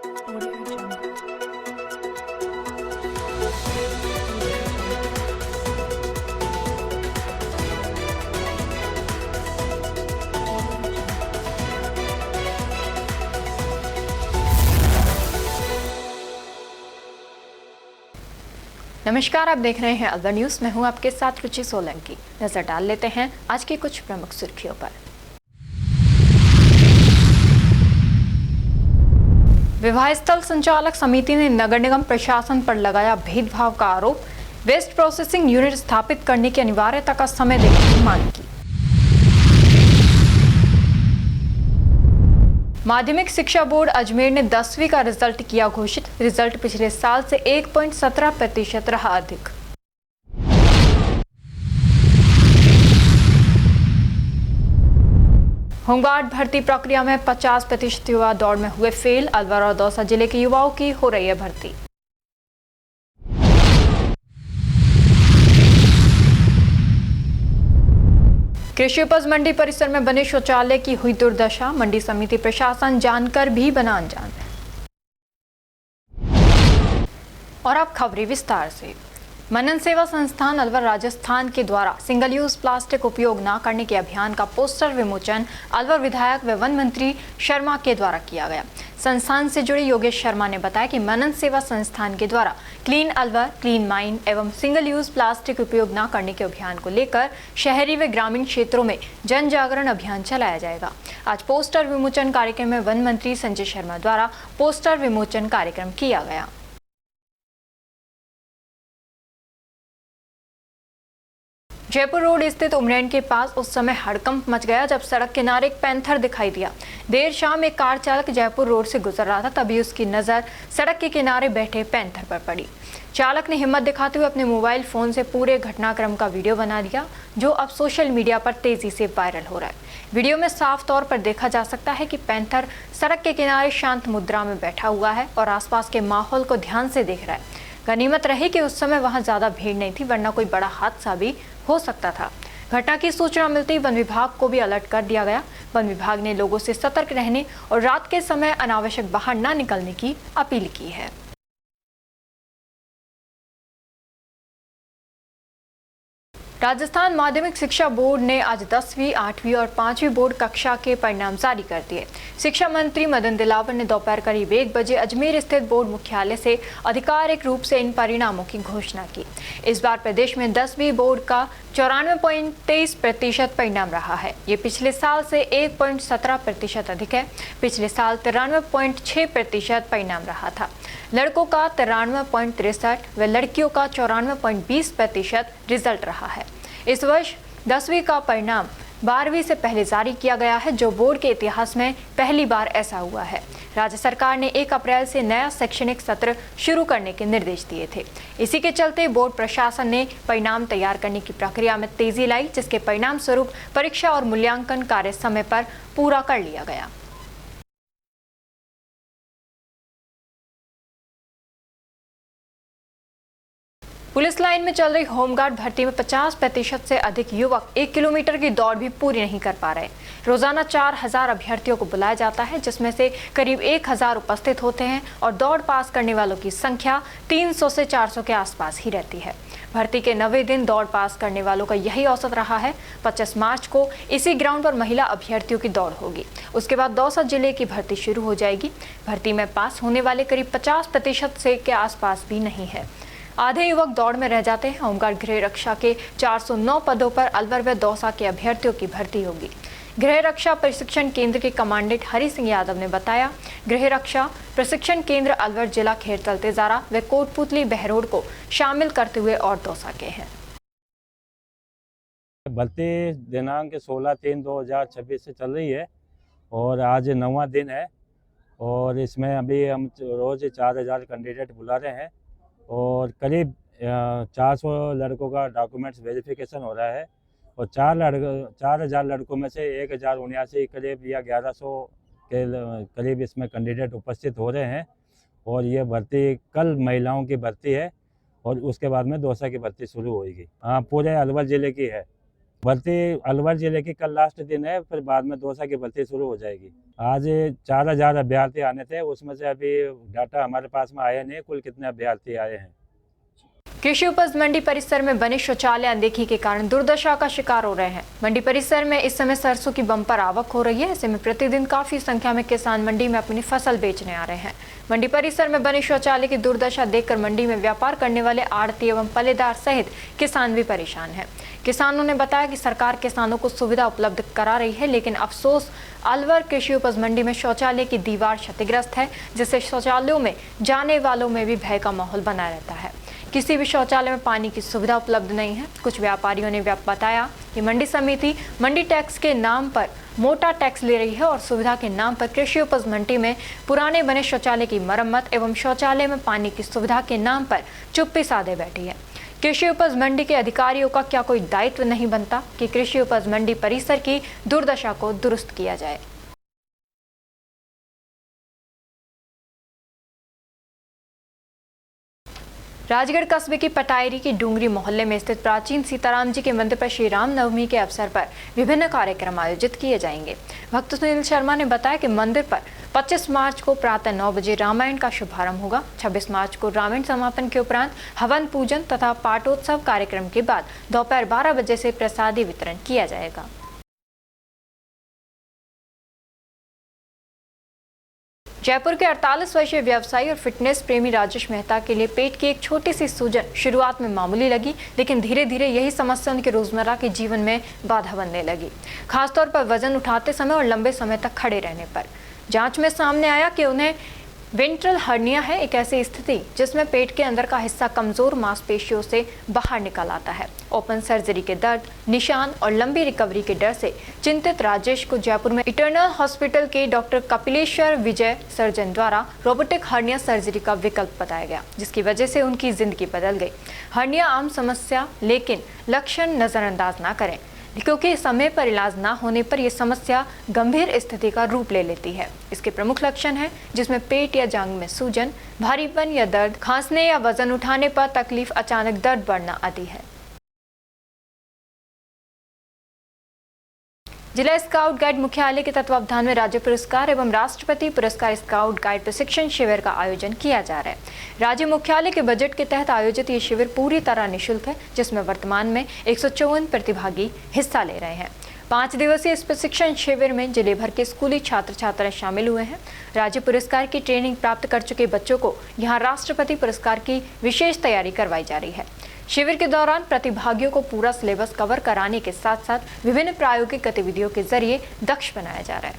Audio Jungle. नमस्कार, आप देख रहे हैं अलवर न्यूज। मैं हूं आपके साथ रुचि सोलंकी। नजर डाल लेते हैं आज की कुछ प्रमुख सुर्खियों पर। विवाह स्थल संचालक समिति ने नगर निगम प्रशासन पर लगाया भेदभाव का आरोप। वेस्ट प्रोसेसिंग यूनिट स्थापित करने की अनिवार्यता का समय देने की मांग की। माध्यमिक शिक्षा बोर्ड अजमेर ने 10वीं का रिजल्ट किया घोषित। रिजल्ट पिछले साल से 1.17% रहा अधिक। होमगार्ड भर्ती प्रक्रिया में 50% युवा दौड़ में हुए फेल। अलवर और दौसा जिले के युवाओं की हो रही है भर्ती। कृषि उपज मंडी परिसर में बने शौचालय की हुई दुर्दशा। मंडी समिति प्रशासन जानकर भी बना अनजान। और अब खबरें विस्तार से। मनन सेवा संस्थान अलवर राजस्थान के द्वारा सिंगल यूज प्लास्टिक उपयोग न करने के अभियान का पोस्टर विमोचन अलवर विधायक व वन मंत्री शर्मा के द्वारा किया गया। संस्थान से जुड़े योगेश शर्मा ने बताया कि मनन सेवा संस्थान के द्वारा क्लीन अलवर, क्लीन माइंड एवं सिंगल यूज प्लास्टिक उपयोग न करने के अभियान को लेकर शहरी व ग्रामीण क्षेत्रों में जन जागरण अभियान चलाया जाएगा। आज पोस्टर विमोचन कार्यक्रम में वन मंत्री संजय शर्मा द्वारा पोस्टर विमोचन कार्यक्रम किया गया। जयपुर रोड स्थित उमरैन के पास उस समय हड़कंप मच गया जब सड़क किनारे एक पैंथर दिखाई दिया। देर शाम एक कार चालक जयपुर रोड से गुजर रहा था, तभी उसकी नजर सड़क के किनारे बैठे पैंथर पर पड़ी। चालक ने हिम्मत दिखाते हुए अपने मोबाइल फोन से पूरे घटनाक्रम का वीडियो बना लिया, जो अब सोशल मीडिया पर तेजी से वायरल हो रहा है। वीडियो में साफ तौर पर देखा जा सकता है कि पैंथर सड़क के किनारे शांत मुद्रा में बैठा हुआ है और आसपास के माहौल को ध्यान से देख रहा है। गनीमत रही कि उस समय वहां ज्यादा भीड़ नहीं थी, वरना कोई बड़ा हादसा भी हो सकता था। घटना की सूचना मिलते ही वन विभाग को भी अलर्ट कर दिया गया। वन विभाग ने लोगों से सतर्क रहने और रात के समय अनावश्यक बाहर न निकलने की अपील की है। राजस्थान माध्यमिक शिक्षा बोर्ड ने आज 10वीं, 8वीं और 5वीं बोर्ड कक्षा के परिणाम जारी कर दिए। शिक्षा मंत्री मदन दिलावर ने दोपहर करीब 1 बजे अजमेर स्थित बोर्ड मुख्यालय से आधिकारिक रूप से इन परिणामों की घोषणा की। इस बार प्रदेश में 10वीं बोर्ड का 94.23% परिणाम रहा है। ये पिछले साल से 1.17% अधिक है। पिछले साल 93.6% परिणाम रहा था। लड़कों का 93.63 व लड़कियों का 94.20% रिजल्ट रहा है। इस वर्ष 10वीं का परिणाम 12वीं से पहले जारी किया गया है, जो बोर्ड के इतिहास में पहली बार ऐसा हुआ है। राज्य सरकार ने 1 अप्रैल से नया शैक्षणिक सत्र शुरू करने के निर्देश दिए थे। इसी के चलते बोर्ड प्रशासन ने परिणाम तैयार करने की प्रक्रिया में तेजी लाई, जिसके परिणाम स्वरूप परीक्षा और मूल्यांकन कार्य समय पर पूरा कर लिया गया। पुलिस लाइन में चल रही होमगार्ड भर्ती में 50% से अधिक युवक 1 किलोमीटर की दौड़ भी पूरी नहीं कर पा रहे। रोजाना 4000 अभ्यर्थियों को बुलाया जाता है, जिसमें से करीब 1000 उपस्थित होते हैं और दौड़ पास करने वालों की संख्या 300 से 400 के आसपास ही रहती है। भर्ती के 9वें दिन दौड़ पास करने वालों का यही औसत रहा है। 25 मार्च को इसी ग्राउंड पर महिला अभ्यर्थियों की दौड़ होगी। उसके बाद दौसा जिले की भर्ती शुरू हो जाएगी। भर्ती में पास होने वाले करीब 50% से के आसपास भी नहीं है। आधे युवक दौड़ में रह जाते हैं। होमगार्ड गृह रक्षा के 409 पदों पर अलवर व दौसा के अभ्यर्थियों की भर्ती होगी। गृह रक्षा प्रशिक्षण केंद्र के कमांडेंट हरि सिंह यादव ने बताया, गृह रक्षा प्रशिक्षण केंद्र अलवर जिला खेरतल तेजारा व कोटपुतली बहरोड को शामिल करते हुए और दौसा के हैं। भर्ती दिनांक 16/3/2026 से चल रही है और आज 9वां दिन है और इसमें अभी हम रोज 4000 कैंडिडेट बुला रहे हैं और करीब 400 लड़कों का डॉक्यूमेंट्स वेरिफिकेशन हो रहा है और 4000 लड़कों में से 1079 करीब या 1100 के करीब इसमें कैंडिडेट उपस्थित हो रहे हैं और ये भर्ती कल महिलाओं की भर्ती है और उसके बाद में दौसा की भर्ती शुरू होगी। हाँ, पूरे अलवर ज़िले की है भर्ती अलवर जिले की कल लास्ट दिन है, फिर बाद में दौसा की भर्ती शुरू हो जाएगी। आज 4000 अभ्यर्थी आने थे, उसमें से अभी डाटा हमारे पास में आया नहीं कुल कितने अभ्यर्थी आए हैं। कृषि उपज मंडी परिसर में बने शौचालय अनदेखी के कारण दुर्दशा का शिकार हो रहे हैं। मंडी परिसर में इस समय सरसों की बम्पर आवक हो रही है। ऐसे में प्रतिदिन काफी संख्या में किसान मंडी में अपनी फसल बेचने आ रहे हैं। मंडी परिसर में बने शौचालय की दुर्दशा देखकर मंडी में व्यापार करने वाले आड़ती एवं पल्लेदार सहित किसान भी परेशान हैं। किसानों ने बताया कि सरकार किसानों को सुविधा उपलब्ध करा रही है, लेकिन अफसोस अलवर कृषि उपज मंडी में शौचालय की दीवार क्षतिग्रस्त है, जिससे शौचालयों में जाने वालों में भी भय का माहौल बना रहता है। किसी भी शौचालय में पानी की सुविधा उपलब्ध नहीं है। कुछ व्यापारियों ने बताया कि मंडी समिति मंडी टैक्स के नाम पर मोटा टैक्स ले रही है और सुविधा के नाम पर कृषि उपज मंडी में पुराने बने शौचालय की मरम्मत एवं शौचालय में पानी की सुविधा के नाम पर चुप्पी साधे बैठी है। कृषि उपज मंडी के अधिकारियों का क्या कोई दायित्व नहीं बनता कि कृषि उपज मंडी परिसर की दुर्दशा को दुरुस्त किया जाए। राजगढ़ कस्बे की पटायरी की डूंगरी मोहल्ले में स्थित प्राचीन सीताराम जी के मंदिर पर श्री राम नवमी के अवसर पर विभिन्न कार्यक्रम आयोजित किए जाएंगे। भक्त सुनील शर्मा ने बताया कि मंदिर पर 25 मार्च को प्रातः 9 बजे रामायण का शुभारंभ होगा। 26 मार्च को रामायण समापन के उपरांत हवन पूजन तथा पाठोत्सव कार्यक्रम के बाद दोपहर 12 बजे से प्रसादी वितरण किया जाएगा। जयपुर के 48 वर्षीय व्यवसायी और फिटनेस प्रेमी राजेश मेहता के लिए पेट की एक छोटी सी सूजन शुरुआत में मामूली लगी, लेकिन धीरे धीरे यही समस्या उनके रोजमर्रा के जीवन में बाधा बनने लगी, खासतौर पर वजन उठाते समय और लंबे समय तक खड़े रहने पर। जांच में सामने आया कि उन्हें वेंट्रल हर्निया है, एक ऐसी स्थिति जिसमें पेट के अंदर का हिस्सा कमजोर मांसपेशियों से बाहर निकल आता है। ओपन सर्जरी के दर्द, निशान और लंबी रिकवरी के डर से चिंतित राजेश को जयपुर में इटर्नल हॉस्पिटल के डॉक्टर कपिलेश्वर विजय सर्जन द्वारा रोबोटिक हर्निया सर्जरी का विकल्प बताया गया, जिसकी वजह से उनकी जिंदगी बदल गई। हर्निया आम समस्या, लेकिन लक्षण नजरअंदाज ना करें, क्योंकि समय पर इलाज ना होने पर यह समस्या गंभीर स्थिति का रूप ले लेती है। इसके प्रमुख लक्षण हैं जिसमें पेट या जांघ में सूजन, भारीपन या दर्द, खांसने या वजन उठाने पर तकलीफ, अचानक दर्द बढ़ना आदि है। जिला स्काउट गाइड मुख्यालय के तत्वावधान में राज्य पुरस्कार एवं राष्ट्रपति पुरस्कार स्काउट गाइड प्रशिक्षण शिविर का आयोजन किया जा रहा है। राज्य मुख्यालय के बजट के तहत आयोजित ये शिविर पूरी तरह निःशुल्क है, जिसमें वर्तमान में 154 प्रतिभागी हिस्सा ले रहे हैं। 5 दिवसीय इस प्रशिक्षण शिविर में जिले भर के स्कूली छात्र छात्राएं शामिल हुए हैं। राज्य पुरस्कार की ट्रेनिंग प्राप्त कर चुके बच्चों को यहाँ राष्ट्रपति पुरस्कार की विशेष तैयारी करवाई जा रही है। शिविर के दौरान प्रतिभागियों को पूरा सिलेबस कवर कराने के साथ साथ विभिन्न प्रायोगिक गतिविधियों के जरिए दक्ष बनाया जा रहा है।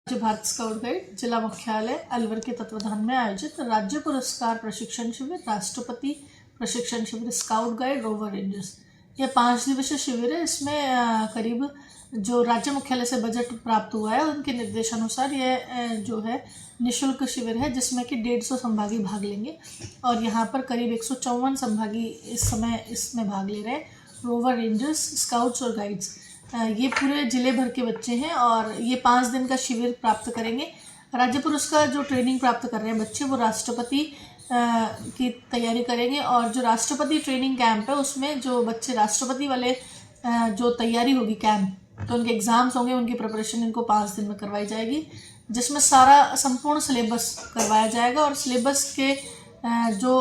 राज्य भारत स्काउट गाइड जिला मुख्यालय अलवर के तत्वाधान में आयोजित राज्य पुरस्कार प्रशिक्षण शिविर, राष्ट्रपति प्रशिक्षण शिविर स्काउट गाइड रोवर रेंजर्स, यह 5 दिवसीय शिविर है। इसमें करीब जो राज्य मुख्यालय से बजट प्राप्त हुआ है उनके निर्देशानुसार यह जो है निःशुल्क शिविर है, जिसमें कि 150 संभागी भाग लेंगे और यहाँ पर करीब 154 संभागी इस समय इसमें भाग ले रहे हैं। रोवर रेंजर्स, स्काउट्स और गाइड्स, ये पूरे जिले भर के बच्चे हैं और ये 5 दिन का शिविर प्राप्त करेंगे। राज्य पुरस्कार जो ट्रेनिंग प्राप्त कर रहे हैं बच्चे, वो राष्ट्रपति की तैयारी करेंगे और जो राष्ट्रपति ट्रेनिंग कैंप है उसमें जो बच्चे राष्ट्रपति वाले जो तैयारी होगी कैंप, तो उनके एग्ज़ाम्स होंगे, उनकी प्रिपरेशन इनको 5 दिन में करवाई जाएगी, जिसमें सारा संपूर्ण सिलेबस करवाया जाएगा और सिलेबस के जो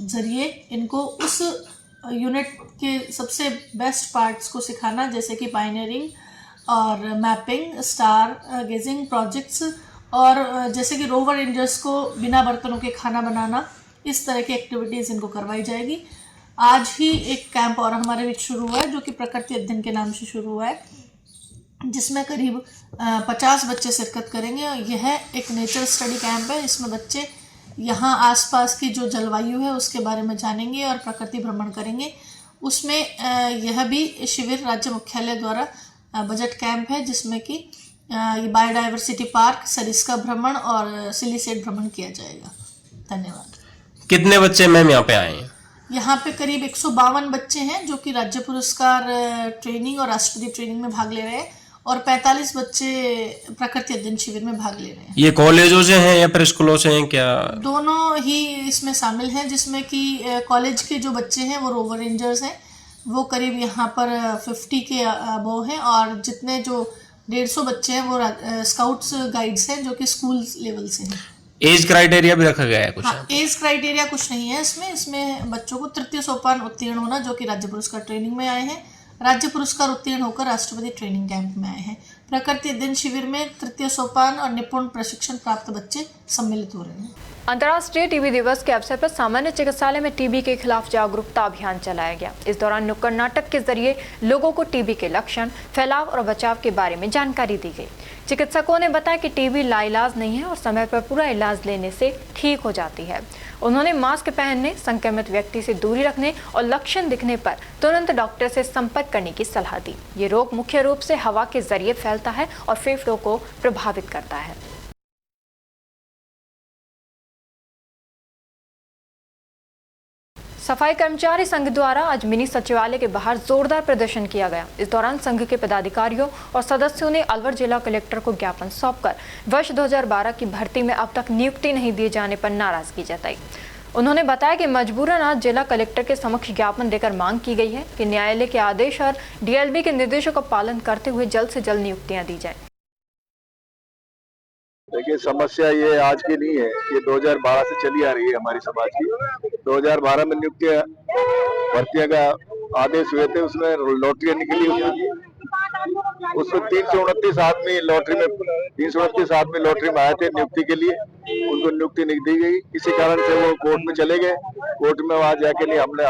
ज़रिए इनको उस यूनिट के सबसे बेस्ट पार्ट्स को सिखाना, जैसे कि पायनियरिंग और मैपिंग, स्टार गेजिंग प्रोजेक्ट्स और जैसे कि रोवर रेंजर्स को बिना बर्तनों के खाना बनाना, इस तरह की एक्टिविटीज़ इनको करवाई जाएगी। आज ही एक कैंप और हमारे बीच शुरू हुआ है जो कि प्रकृति अध्ययन के नाम से शुरू हुआ है, जिसमें करीब 50 बच्चे शिरकत करेंगे और यह एक नेचर स्टडी कैंप है। इसमें बच्चे यहाँ आसपास की जो जलवायु है उसके बारे में जानेंगे और प्रकृति भ्रमण करेंगे। उसमें यह भी शिविर राज्य मुख्यालय द्वारा बजट कैंप है, जिसमें कि ये बायोडाइवर्सिटी पार्क, सरिस्का भ्रमण और सिलीसेट भ्रमण किया जाएगा। धन्यवाद। कितने बच्चे मैम यहाँ पे आए हैं? यहाँ पे करीब 152 बच्चे हैं जो कि राज्य पुरस्कार ट्रेनिंग और राष्ट्रपति ट्रेनिंग में भाग ले रहे हैं और 45 बच्चे प्रकृति अध्ययन शिविर में भाग ले रहे हैं। ये कॉलेजों से हैं या फिर स्कूलों से हैं क्या? दोनों ही इसमें शामिल हैं, जिसमें कि कॉलेज के जो बच्चे हैं वो रोवर रेंजर्स हैं, वो करीब यहाँ पर 50 के अबव हैं, और जितने जो 150 बच्चे हैं वो स्काउट्स गाइड्स हैं जो कि स्कूल लेवल से हैं। एज क्राइटेरिया भी रखा गया है कुछ? हाँ, एज क्राइटेरिया कुछ नहीं है इसमें बच्चों को तृतीय सोपान उत्तीर्ण होना, जो कि राज्य पुरस्कार ट्रेनिंग में आए हैं, राज्य पुरस्कार उत्तीर्ण होकर राष्ट्रपति ट्रेनिंग कैंप में आए हैं। प्रकृति दिन शिविर में तृतीय सोपान और निपुण प्रशिक्षण प्राप्त बच्चे सम्मिलित हो रहे हैं। अंतर्राष्ट्रीय टीबी दिवस के अवसर पर सामान्य चिकित्सालय में टीबी के खिलाफ जागरूकता अभियान चलाया गया। इस दौरान नुक्कड़ नाटक के जरिए लोगों को टीबी के लक्षण, फैलाव और बचाव के बारे में जानकारी दी गई। चिकित्सकों ने बताया कि टीबी लाइलाज नहीं है और समय पर पूरा इलाज लेने से ठीक हो जाती है। उन्होंने मास्क पहनने, संक्रमित व्यक्ति से दूरी रखने और लक्षण दिखने पर तुरंत डॉक्टर से संपर्क करने की सलाह दी। ये रोग मुख्य रूप से हवा के जरिए फैलता है और फेफड़ों को प्रभावित करता है। सफाई कर्मचारी संघ द्वारा आज मिनी सचिवालय के बाहर जोरदार प्रदर्शन किया गया। इस दौरान संघ के पदाधिकारियों और सदस्यों ने अलवर जिला कलेक्टर को ज्ञापन सौंपकर वर्ष 2012 की भर्ती में अब तक नियुक्ति नहीं दिए जाने पर नाराजगी जताई। उन्होंने बताया कि मजबूरन आज जिला कलेक्टर के समक्ष ज्ञापन देकर मांग की गई है कि न्यायालय के आदेश और डीएलबी के निर्देशों का पालन करते हुए जल्द से जल्द नियुक्तियां दी जाए। देखिए, समस्या ये आज की नहीं है, ये 2012 से चली आ रही है हमारी समाज की। 2012 में नियुक्तियां भर्तियां का आदेश हुए थे, उसमें लॉटरियां निकली हुई, उसमें 329 आदमी लॉटरी में 329 आदमी लॉटरी में आए थे नियुक्ति के लिए, उनको नियुक्ति नहीं दी गई। इसी कारण से वो कोर्ट में चले गए। कोर्ट में वहां जाके नहीं, हमने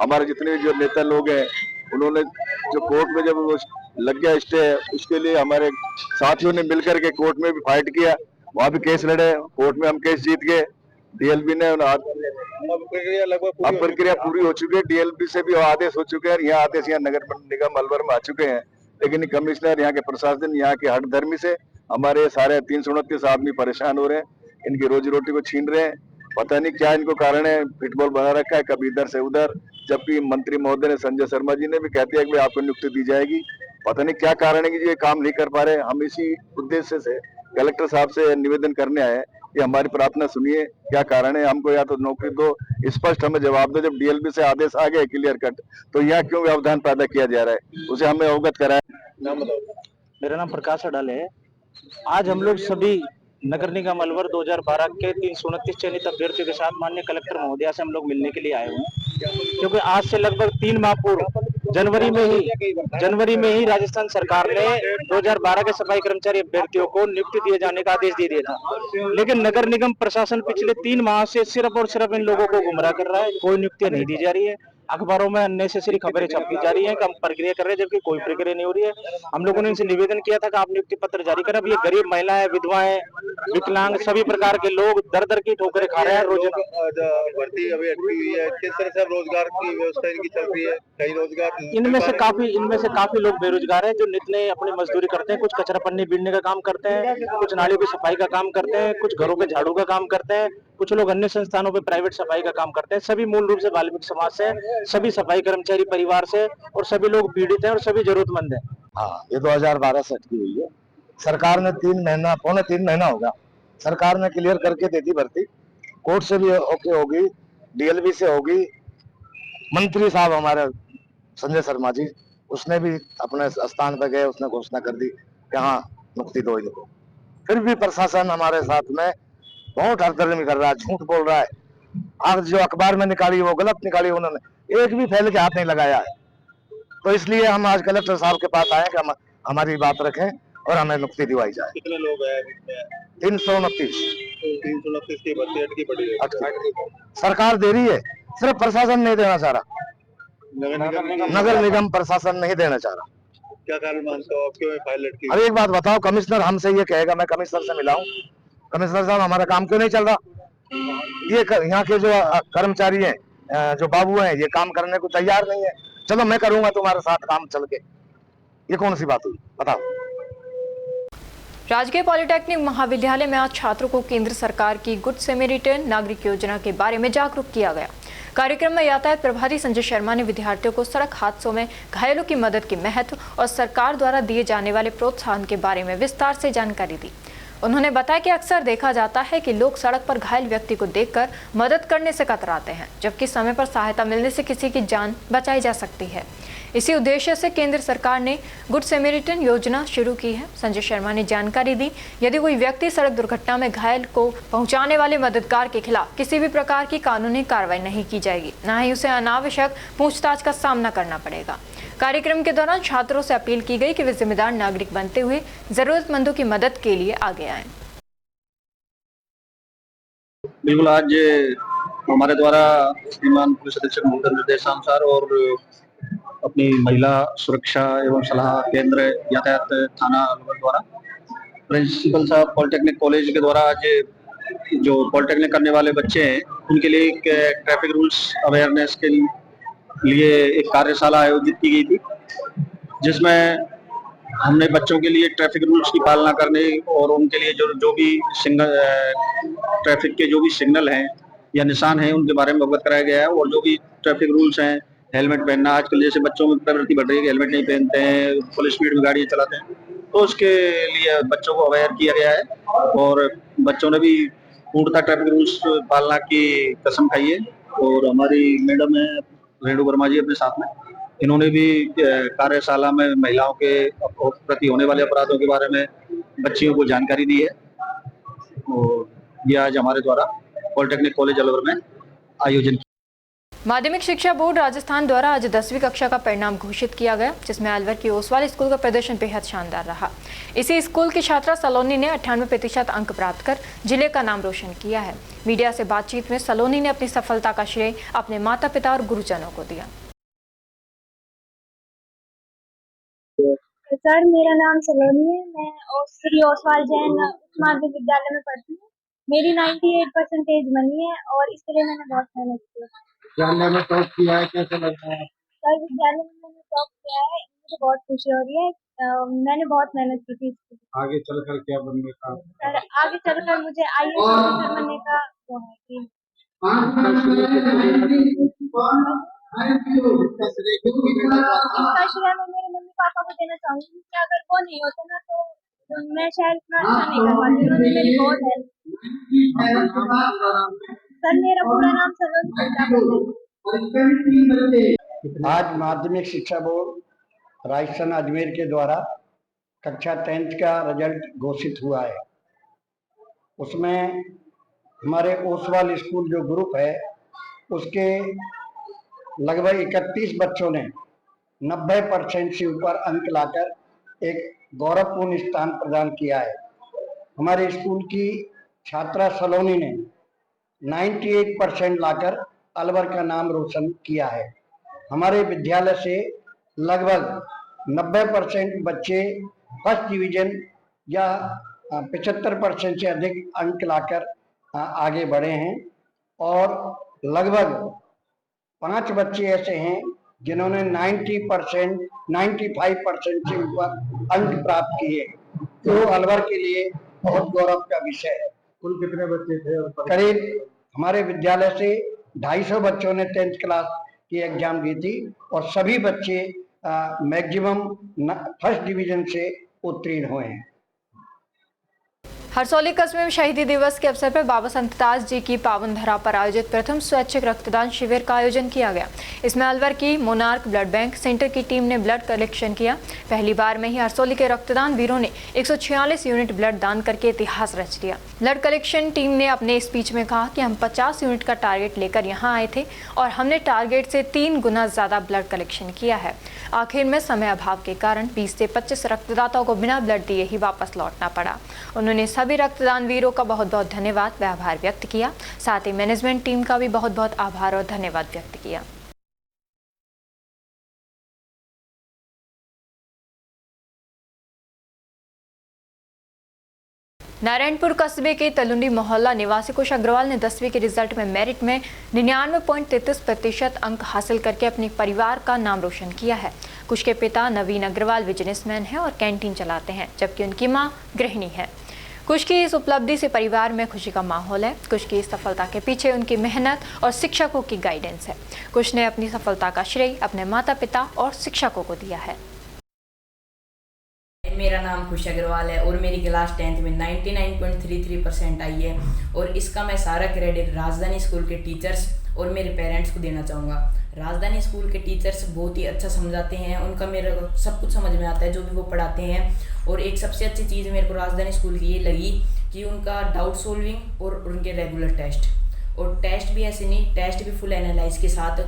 हमारे जितने भी जो नेता लोग हैं उन्होंने जो कोर्ट में जब वो लग गया स्टे, उसके लिए हमारे साथियों ने मिलकर के कोर्ट में भी फाइट किया, वहां भी केस लड़े, कोर्ट में हम केस जीत गए। डीएलबी ने अब प्रक्रिया पूरी हो चुकी है, डीएलबी से भी आदेश हो चुके हैं, यहाँ आदेश यहाँ नगर निगम अलवर में आ चुके हैं। लेकिन कमिश्नर, यहाँ के प्रशासन, यहाँ के हठधर्मी से हमारे सारे 329 आदमी परेशान हो रहे हैं, इनकी रोजी रोटी को छीन रहे हैं। पता नहीं क्या इनको कारण है, फुटबॉल बना रखा है कभी इधर से उधर, जबकि मंत्री महोदय ने, संजय शर्मा जी ने भी कहते हैं कि आपको नियुक्ति दी जाएगी। पता नहीं क्या कारण है कि ये काम नहीं कर पा रहे। हम इसी उद्देश्य से कलेक्टर साहब से निवेदन करने आए कि हमारी प्रार्थना सुनिए, क्या कारण है, हमको या तो नौकरी दो, स्पष्ट हमें जवाब दो। जब डीएलबी से आदेश आ गए क्लियर कट, तो यहाँ क्यों व्यवधान पैदा किया जा रहा है, उसे हमें अवगत कराए। नाम बताओ। मेरा नाम प्रकाश अडाले है। आज हम लोग सभी नगर निगम अलवर 2012 के 329 चयनित अभ्यर्थियों के साथ माननीय कलेक्टर महोदया से हम लोग मिलने के लिए आए हुए हैं, क्योंकि आज से लगभग 3 माह पूर्व जनवरी में ही राजस्थान सरकार ने 2012 के सफाई कर्मचारी अभ्यर्थियों को नियुक्ति दिए जाने का आदेश दे दिया था। लेकिन नगर निगम प्रशासन पिछले 3 माह से सिर्फ और सिर्फ इन लोगों को गुमराह कर रहा है। कोई नियुक्तियां नहीं दी जा रही है, अखबारों में अननेसेसरी खबरें छपी जा रही हैं कि हम प्रक्रिया कर रहे हैं, जबकि कोई प्रक्रिया नहीं हो रही है। हम लोगों ने इनसे निवेदन किया था कि आप नियुक्ति पत्र जारी करें। अब ये गरीब महिलाएं, विधवाएं, विकलांग, सभी प्रकार के लोग दर दर की ठोकरें खा रहे हैं। भर्ती अभी अटकी हुई है, किस तरह से रोजगार की व्यवस्था इनकी चल रही है? कई रोजगार इनमें से काफी लोग बेरोजगार हैं, जो नित्य अपनी मजदूरी करते हैं। कुछ कचरा पन्नी बीनने का काम करते हैं, कुछ नालियों की सफाई का काम करते हैं, कुछ घरों के झाड़ू का काम करते हैं, कुछ लोग अन्य संस्थानों पे प्राइवेट सफाई का काम करते हैं। सभी मूल रूप से वाल्मीकि समाज से, सभी सफाई कर्मचारी परिवार से, और सभी लोग पीड़ित हैं और सभी जरूरतमंद हैं। हाँ, ये 2012 से अटकी हुई है। सरकार ने 3 महीना होगा, सरकार ने क्लियर करके दे दी भर्ती, कोर्ट से भी ओके होगी, डीएलबी से होगी। मंत्री साहब हमारे संजय शर्मा जी, उसने भी अपने स्थान पर गए, उसने घोषणा कर दी कि हाँ मुक्ति दो इनको। फिर भी प्रशासन हमारे साथ में बहुत हरदर्मी कर रहा है, झूठ बोल रहा है। आज जो अखबार में निकाली वो गलत निकाली, उन्होंने एक भी फैल के हाथ नहीं लगाया है। तो इसलिए हम आज कलेक्टर साहब के पास आए कि हमारी बात रखें और हमें मुक्ति दिलाई जाए। कितने लोग हैं? 329 की भर्ती अटकी पड़ी है। सरकार दे रही है, सिर्फ प्रशासन नहीं देना चाह रहा, नगर निगम प्रशासन नहीं देना चाह रहा। क्या कारण मानते हो आप, क्यों फाइल लटकी? अरे एक बात बताओ, कमिश्नर हमसे ये कहेगा, मैं कमिश्नर से मिला हूँ, कमिश्नर साहब हमारा काम क्यों नहीं चल रहा? ये यहाँ के जो कर्मचारी हैं, जो बाबू हैं, ये काम करने को तैयार नहीं है। चलो मैं करूंगा तुम्हारे साथ काम चल के, ये कौन सी बात हुई बताओ? राजकीय पॉलिटेक्निक महाविद्यालय में आज छात्रों को केंद्र सरकार की गुड सैमरिटन नागरिक योजना के बारे में जागरूक किया गया। कार्यक्रम में यातायात प्रभारी संजय शर्मा ने विद्यार्थियों को सड़क हादसों में घायलों की मदद के महत्व और सरकार द्वारा दिए जाने वाले प्रोत्साहन के बारे में विस्तार से जानकारी दी। उन्होंने बताया कि अक्सर देखा जाता है कि लोग सड़क पर घायल व्यक्ति को देखकर मदद करने से कतराते हैं, जबकि समय पर सहायता मिलने से किसी की जान बचाई जा सकती है। इसी उद्देश्य से केंद्र सरकार ने गुड सैमरिटन योजना शुरू की है। संजय शर्मा ने जानकारी दी, यदि कोई व्यक्ति सड़क दुर्घटना में घायल को पहुंचाने वाले मददगार के खिलाफ किसी भी प्रकार की कानूनी कार्रवाई नहीं की जाएगी, न ही उसे अनावश्यक पूछताछ का सामना करना पड़ेगा। कार्यक्रम के दौरान छात्रों से अपील की गई कि वे जिम्मेदार नागरिक बनते हुए जरूरतमंदों की मदद के लिए आगे आएं। बिल्कुल, आज हमारे द्वारा श्रीमान पुलिस अधीक्षक महोदय निर्देशानुसार और अपनी महिला सुरक्षा एवं सलाह केंद्र यातायात थाना अलवर द्वारा प्रिंसिपल साहब पॉलिटेक्निक कॉलेज के द्वारा आज जो पॉलिटेक्निक करने वाले बच्चे हैं उनके लिए एक ट्रैफिक रूल्स अवेयरनेस के लिए एक कार्यशाला आयोजित की गई थी, जिसमें हमने बच्चों के लिए ट्रैफिक रूल्स की पालना करने और उनके लिए जो भी ट्रैफिक के जो भी सिग्नल हैं या निशान हैं उनके बारे में अवगत कराया गया है। और जो भी ट्रैफिक रूल्स हैं, हेलमेट पहनना, आजकल जैसे बच्चों में प्रवृत्ति बढ़ रही है कि हेलमेट नहीं पहनते हैं, फुल स्पीड में गाड़ियाँ चलाते हैं, तो उसके लिए बच्चों को अवेयर किया गया है और बच्चों ने भी पूर्णतः ट्रैफिक रूल्स पालना की कसम खाई है। और हमारी मैडम है रेणु वर्मा जी अपने साथ में, इन्होंने भी कार्यशाला में महिलाओं के प्रति होने वाले अपराधों के बारे में बच्चियों को जानकारी दी है। और ये आज हमारे द्वारा पॉलिटेक्निक कॉलेज अलवर में आयोजन किया। माध्यमिक शिक्षा बोर्ड राजस्थान द्वारा आज 10वीं कक्षा का परिणाम घोषित किया गया, जिसमें अलवर की ओसवाल स्कूल का प्रदर्शन बेहद शानदार रहा। इसी स्कूल की छात्रा सलोनी ने 98% अंक प्राप्त कर जिले का नाम रोशन किया है। मीडिया से बातचीत में सलोनी ने अपनी सफलता का श्रेय अपने माता पिता और गुरुजनों को दिया। सर, मेरा नाम सलोनी है। मैं श्री ओसवाल जैन उच्च माध्यमिक विद्यालय में पढ़ती हूँ। मेरी 98% बनी है और इसके लिए मैंने बहुत मेहनत की। विद्यालय में टॉप किया है, कैसे लगता है? सर, विद्यालय में मैंने टॉप किया है, मुझे बहुत खुशी हो रही है। मैंने बहुत मेहनत की थी। आगे चलकर क्या बनने का? सर, आगे चलकर मुझे IAS ऑफिसर बनने का वो है कि इसका श्रेय मैं मेरे मम्मी पापा को देना चाहूंगी, क्योंकि अगर वो नहीं होते ना तो मैं शायद इतना अच्छा नहीं कर पाती। उन्होंने मेरी बहुत हेल्प। सर, मेरा पूरा नाम सलोनी है। आज माध्यमिक शिक्षा बोर्ड राजस्थान अजमेर के द्वारा कक्षा 10th का रिजल्ट घोषित हुआ है। उसमें हमारे ओसवाल स्कूल जो ग्रुप है उसके लगभग 31 बच्चों ने 90% से ऊपर अंक लाकर एक गौरवपूर्ण स्थान प्रदान किया है। हमारे स्कूल की छात्रा सलोनी ने 98% लाकर अलवर का नाम रोशन किया है। हमारे विद्यालय से लगभग 90% बच्चे फर्स्ट डिवीजन या 75% से अधिक अंक लाकर आगे बढ़े हैं और लगभग 5 बच्चे ऐसे हैं जिन्होंने 90%, 95% से ऊपर अंक प्राप्त किए, तो अलवर के लिए बहुत गौरव का विषय है। कुल कितने बच्चे थे? करीब हमारे विद्यालय से 250 बच्चों ने 10th क्लास की एग्जाम दी थी और सभी बच्चे मैक्सिमम फर्स्ट डिवीजन से उत्तीर्ण हुए हैं। हरसौली कस्बे में शहीदी दिवस के अवसर पर बाबा संतदास जी की पावन धरा पर आयोजित प्रथम स्वैच्छिक रक्तदान शिविर का आयोजन किया गया। इसमें अलवर की मोनार्क ब्लड बैंक सेंटर की टीम ने ब्लड कलेक्शन किया। पहली बार में ही हरसौली के रक्तदान वीरों ने 146 यूनिट ब्लड दान करके इतिहास रच दिया। ब्लड कलेक्शन टीम ने अपने स्पीच में कहा कि हम 50 यूनिट का टारगेट लेकर यहाँ आए थे और हमने टारगेट से 3 गुना ज्यादा ब्लड कलेक्शन किया है। आखिर में समय अभाव के कारण 20 से 25 रक्तदाताओं को बिना ब्लड दिए ही वापस लौटना पड़ा। उन्होंने सभी रक्तदान वीरों का बहुत बहुत धन्यवाद व आभार व्यक्त किया। साथ ही मैनेजमेंट टीम का भी बहुत बहुत आभार और धन्यवाद व्यक्त किया। नारायणपुर कस्बे के तलुंडी मोहल्ला निवासी कुश अग्रवाल ने 10वीं के रिजल्ट में मेरिट में 99.33% अंक हासिल करके अपने परिवार का नाम रोशन किया है। कुश के पिता नवीन अग्रवाल बिजनेसमैन हैं और कैंटीन चलाते हैं, जबकि उनकी मां गृहिणी है। कुश की इस उपलब्धि से परिवार में खुशी का माहौल है। कुश की इस सफलता के पीछे उनकी मेहनत और शिक्षकों की गाइडेंस है। कुश ने अपनी सफलता का श्रेय अपने माता पिता और शिक्षकों को दिया है। मेरा नाम खुशी अग्रवाल है और मेरी क्लास 10th में 99.33% आई है। और इसका मैं सारा क्रेडिट राजधानी स्कूल के टीचर्स और मेरे पेरेंट्स को देना चाहूँगा। राजधानी स्कूल के टीचर्स बहुत ही अच्छा समझाते हैं, उनका मेरे को सब कुछ समझ में आता है जो भी वो पढ़ाते हैं। और एक सबसे अच्छी चीज़ मेरे को राजधानी स्कूल की ये लगी कि उनका डाउट सॉल्विंग और उनके रेगुलर टेस्ट, और टेस्ट भी ऐसे नहीं, टेस्ट भी फुल एनालाइज के साथ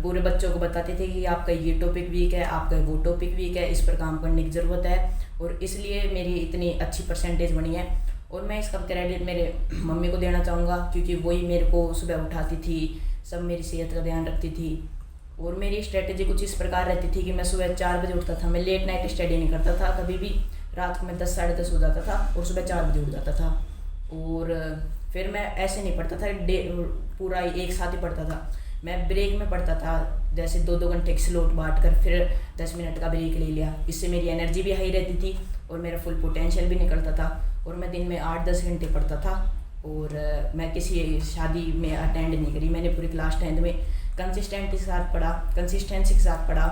पूरे बच्चों को बताते थे कि आपका ये टॉपिक वीक है, आपका वो टॉपिक वीक है, इस पर काम करने की ज़रूरत है। और इसलिए मेरी इतनी अच्छी परसेंटेज बनी है। और मैं इसका क्रेडिट मेरे मम्मी को देना चाहूँगा, क्योंकि वही मेरे को सुबह उठाती थी, सब मेरी सेहत का ध्यान रखती थी। और मेरी स्ट्रेटेजी कुछ इस प्रकार रहती थी कि मैं सुबह 4 बजे उठता था, मैं लेट नाइट स्टडी नहीं करता था कभी भी। रात को मैं 10 साढ़े 10 हो जाता था और सुबह 4 बजे उठ जाता था। और फिर मैं ऐसे नहीं पढ़ता था पूरा एक साथ ही पढ़ता था, मैं ब्रेक में पढ़ता था, जैसे 2-2 घंटे के स्लॉट बांट कर फिर 10 मिनट का ब्रेक ले लिया। इससे मेरी एनर्जी भी हाई रहती थी और मेरा फुल पोटेंशियल भी निकलता था। और मैं दिन में 8-10 घंटे पढ़ता था। और मैं किसी शादी में अटेंड नहीं करी, मैंने पूरी क्लास 10th में कंसिस्टेंसी के साथ पढ़ा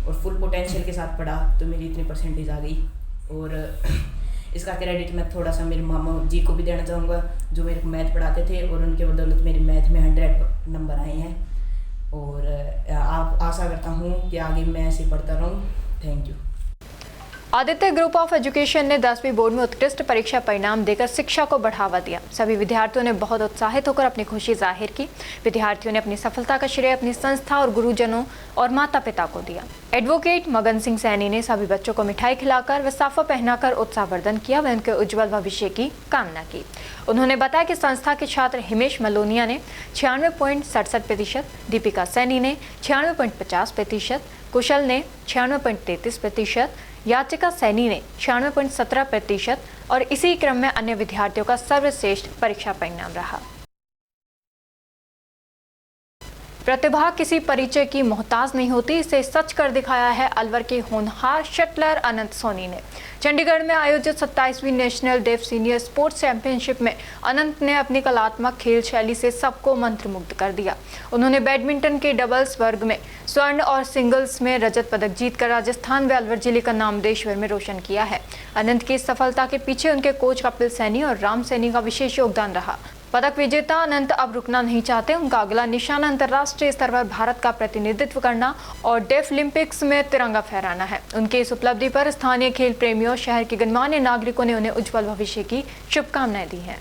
और फुल पोटेंशियल के साथ पढ़ा, तो मेरी इतनी परसेंटेज आ गई। और इसका क्रेडिट मैं थोड़ा सा मेरे मामा जी को भी देना चाहूँगा, जो मेरे को मैथ पढ़ाते थे और उनके बदौलत मेरे मैथ में 100 नंबर आए हैं। और आप आशा करता हूँ कि आगे मैं ऐसे पढ़ता रहूँ। Thank you. Aditya group of education ने 10वीं बोर्ड में उत्कृष्ट परीक्षा परिणाम देकर शिक्षा को बढ़ावा दिया। सभी विद्यार्थियों ने बहुत उत्साहित होकर अपनी खुशी जाहिर की। विद्यार्थियों ने अपनी सफलता का श्रेय अपनी संस्था और गुरुजनों और माता पिता को दिया। एडवोकेट मगन सिंह सैनी ने सभी बच्चों को मिठाई खिलाकर व साफा पहनाकर उत्साहवर्धन किया व उनके उज्जवल भविष्य की कामना की। उन्होंने बताया कि संस्था के छात्र हिमेश मलोनिया ने 96.67%, दीपिका सैनी ने 96.50%, कुशल ने 96.33%, याचिका सैनी ने 96.17% और इसी क्रम में अन्य विद्यार्थियों का सर्वश्रेष्ठ परीक्षा परिणाम रहा। प्रतिभा किसी परिचय की मोहताज नहीं होती, इसे सच कर दिखाया है अलवर के होनहार शटलर अनंत सोनी ने। चंडीगढ़ में आयोजित 27वीं national deaf senior sports championship में अनंत ने अपनी कलात्मक खेल शैली से सबको मंत्रमुग्ध कर दिया। उन्होंने बैडमिंटन के डबल्स वर्ग में स्वर्ण और सिंगल्स में रजत पदक जीतकर राजस्थान व अलवर जिले का नाम देशभर में रोशन किया है। अनंत की इस सफलता के पीछे उनके कोच कपिल सैनी और राम सैनी का विशेष योगदान रहा। पदक विजेता अनंत अब रुकना नहीं चाहते। उनका अगला निशाना अंतर्राष्ट्रीय स्तर पर भारत का प्रतिनिधित्व करना और डेफ ओलंपिक्स में तिरंगा फहराना है। उनकी इस उपलब्धि पर स्थानीय खेल प्रेमियों, शहर के गणमान्य नागरिकों ने उन्हें उज्जवल भविष्य की शुभकामनाएं दी हैं।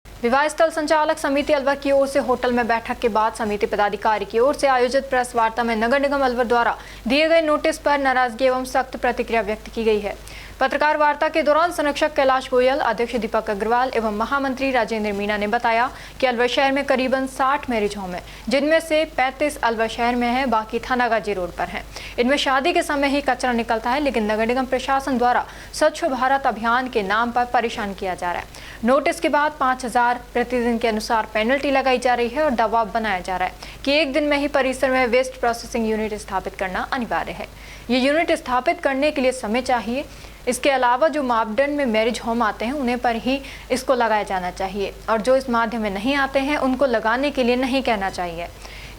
विवाह स्थल संचालक समिति अलवर की ओर से होटल में बैठक के बाद समिति पदाधिकारी की ओर से आयोजित प्रेस वार्ता में नगर निगम अलवर द्वारा दिए गए नोटिस पर नाराजगी एवं सख्त प्रतिक्रिया व्यक्त की गई है। पत्रकार वार्ता के दौरान संरक्षक कैलाश गोयल, अध्यक्ष दीपक अग्रवाल एवं महामंत्री राजेंद्र मीणा ने बताया कि अलवर शहर में करीबन 60 मैरिज होम है, जिनमें से 35 अलवर शहर में है, बाकी थानागाजी रोड पर हैं। इनमें शादी के समय ही कचरा निकलता है, लेकिन नगर निगम प्रशासन द्वारा स्वच्छ भारत अभियान के नाम पर परेशान किया जा रहा है। नोटिस के बाद 5000 प्रतिदिन के अनुसार पेनल्टी लगाई जा रही है और दबाव बनाया जा रहा है कि एक दिन में ही परिसर में वेस्ट प्रोसेसिंग यूनिट स्थापित करना अनिवार्य है। ये यूनिट स्थापित करने के लिए समय चाहिए। इसके अलावा जो मापदंड में मैरिज होम आते हैं उन्हें पर ही इसको लगाया जाना चाहिए और जो इस माध्यम में नहीं आते हैं उनको लगाने के लिए नहीं कहना चाहिए।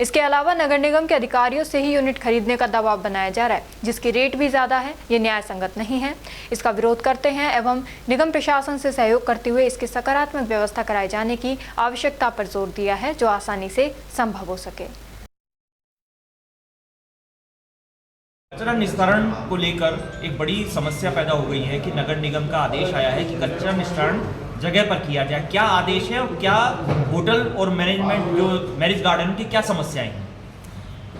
इसके अलावा नगर निगम के अधिकारियों से ही यूनिट खरीदने का दबाव बनाया जा रहा है, जिसकी रेट भी ज़्यादा है। ये न्याय संगत नहीं है। इसका विरोध करते हैं एवं निगम प्रशासन से सहयोग करते हुए इसकी सकारात्मक व्यवस्था कराए जाने की आवश्यकता पर जोर दिया है, जो आसानी से संभव हो सके। कचरा निस्तारण को लेकर एक बड़ी समस्या पैदा हो गई है कि नगर निगम का आदेश आया है कि कचरा निस्तारण जगह पर किया जाए। क्या आदेश है और क्या होटल और मैनेजमेंट जो मैरिज गार्डन की क्या समस्याएं हैं?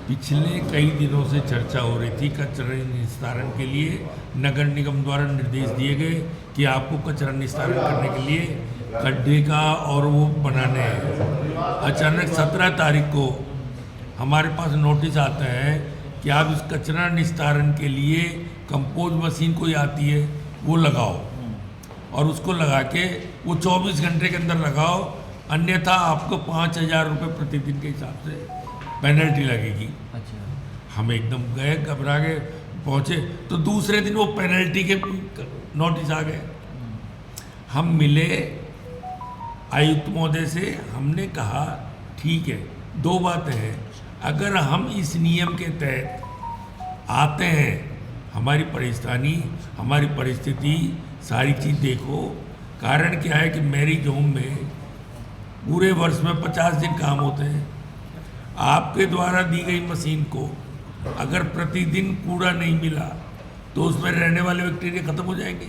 पिछले कई दिनों से चर्चा हो रही थी कचरा निस्तारण के लिए नगर निगम द्वारा निर्देश दिए गए कि आपको कचरा निस्तारण करने के लिए गड्ढे का और वो बनाने हैं। अचानक 17 तारीख को हमारे पास नोटिस आता है कि आप इस कचरा निस्तारण के लिए कंपोज मशीन कोई आती है वो लगाओ और उसको लगा के वो 24 घंटे के अंदर लगाओ, अन्यथा आपको 5000 रुपये प्रतिदिन के हिसाब से पेनल्टी लगेगी। अच्छा। हम एकदम गए, घबरा गए, पहुँचे तो दूसरे दिन वो पेनल्टी के नोटिस आ गए। हम मिले आयुक्त महोदय से, हमने कहा ठीक है, दो बातें हैं, अगर हम इस नियम के तहत आते हैं, हमारी परेशानी, हमारी परिस्थिति, सारी चीज़ देखो। कारण क्या है कि मैरिज होम में पूरे वर्ष में 50 दिन काम होते हैं। आपके द्वारा दी गई मशीन को अगर प्रतिदिन कूड़ा नहीं मिला तो उसमें रहने वाले बैक्टीरिया खत्म हो जाएंगे,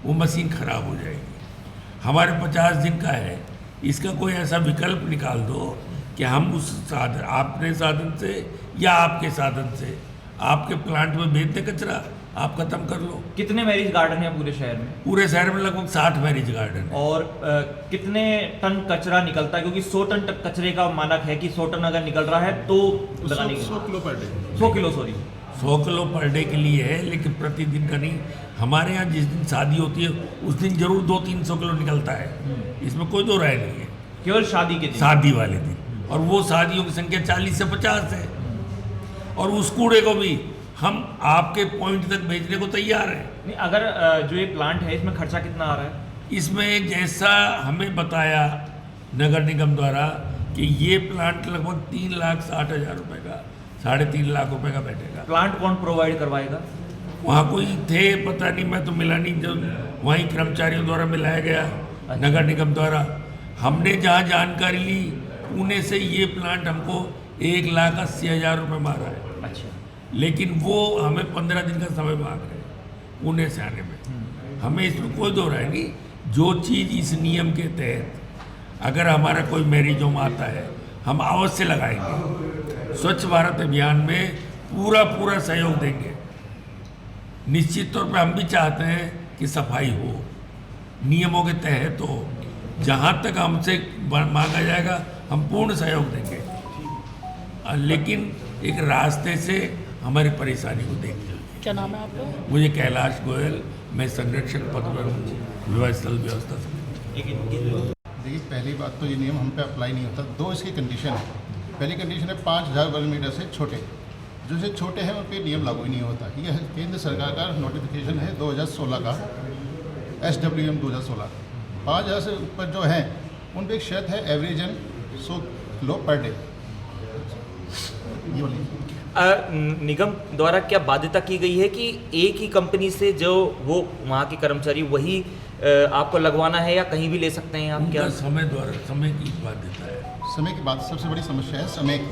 वो मशीन खराब हो जाएगी। हमारे 50 दिन का है, इसका कोई ऐसा विकल्प निकाल दो कि हम उस साधन, आपके साधन से या आपके साधन से आपके प्लांट में भेज दे कचरा, आप खत्म कर लो। कितने मैरिज गार्डन हैं पूरे शहर में? पूरे शहर में लगभग 60 मैरिज गार्डन। और कितने टन कचरा निकलता है? क्योंकि 100 टन कचरे का मानक है कि 100 टन अगर निकल रहा है तो 100 kilo per day. 100 kilo, sorry 100 kilo per day के लिए है, लेकिन प्रतिदिन का नहीं। हमारे यहाँ जिस दिन शादी होती है उस दिन जरूर 200-300 किलो निकलता है, इसमें कोई दो राय नहीं है। केवल शादी के दिन? शादी वाले दिन, और वो शादियों की संख्या 40 से 50 है। और उस कूड़े को भी हम आपके पॉइंट तक भेजने को तैयार हैं। नहीं, अगर जो ये प्लांट है इसमें खर्चा कितना आ रहा है? इसमें जैसा हमें बताया नगर निगम द्वारा कि ये प्लांट लगभग 3,60,000 रुपये का, 3.5 लाख रुपए का बैठेगा। प्लांट कौन प्रोवाइड करवाएगा? वहाँ कोई थे, पता नहीं, मैं तो मिला नहीं, जो वहीं कर्मचारियों द्वारा मिलाया गया नगर निगम द्वारा। हमने जहाँ जानकारी ली पुणे से ये प्लांट हमको 1,80,000 रुपये मारा है। अच्छा। लेकिन वो हमें 15 दिन का समय मांग रहे हैं पुणे से आने में। हमें इसमें कोई दो राय नहीं। जो चीज़ इस नियम के तहत अगर हमारा कोई मैरिज होम आता है हम अवश्य लगाएंगे। स्वच्छ भारत अभियान में पूरा सहयोग देंगे। निश्चित तौर पर हम भी चाहते हैं कि सफाई हो, नियमों के तहत हो। जहाँ तक हमसे मांगा जाएगा हम पूर्ण सहयोग देंगे, लेकिन एक रास्ते से हमारी परेशानी को देख लीजिए। क्या नाम है आपका? मुझे कैलाश गोयल, मैं संरक्षक पद पर हूँ विवाह स्थल व्यवस्था समिति। देखिए, पहली बात तो ये नियम हम पे अप्लाई नहीं होता। 2 इसकी कंडीशन है। पहली कंडीशन है 5,000 वर्ग मीटर से छोटे, जो से छोटे हैं उन पर नियम लागू ही नहीं होता। यह केंद्र सरकार का नोटिफिकेशन है 2016 का, SWM 2016। 5,000 से ऊपर जो हैं उन पर एक शर्त है average and 100 kilo per day. ये वाली निगम द्वारा क्या बाध्यता की गई है कि एक ही कंपनी से जो वो वहाँ के कर्मचारी वही आपको लगवाना है, या कहीं भी ले सकते हैं आप? क्या समय की बाध्यता है? समय की बात सबसे बड़ी समस्या है। समय की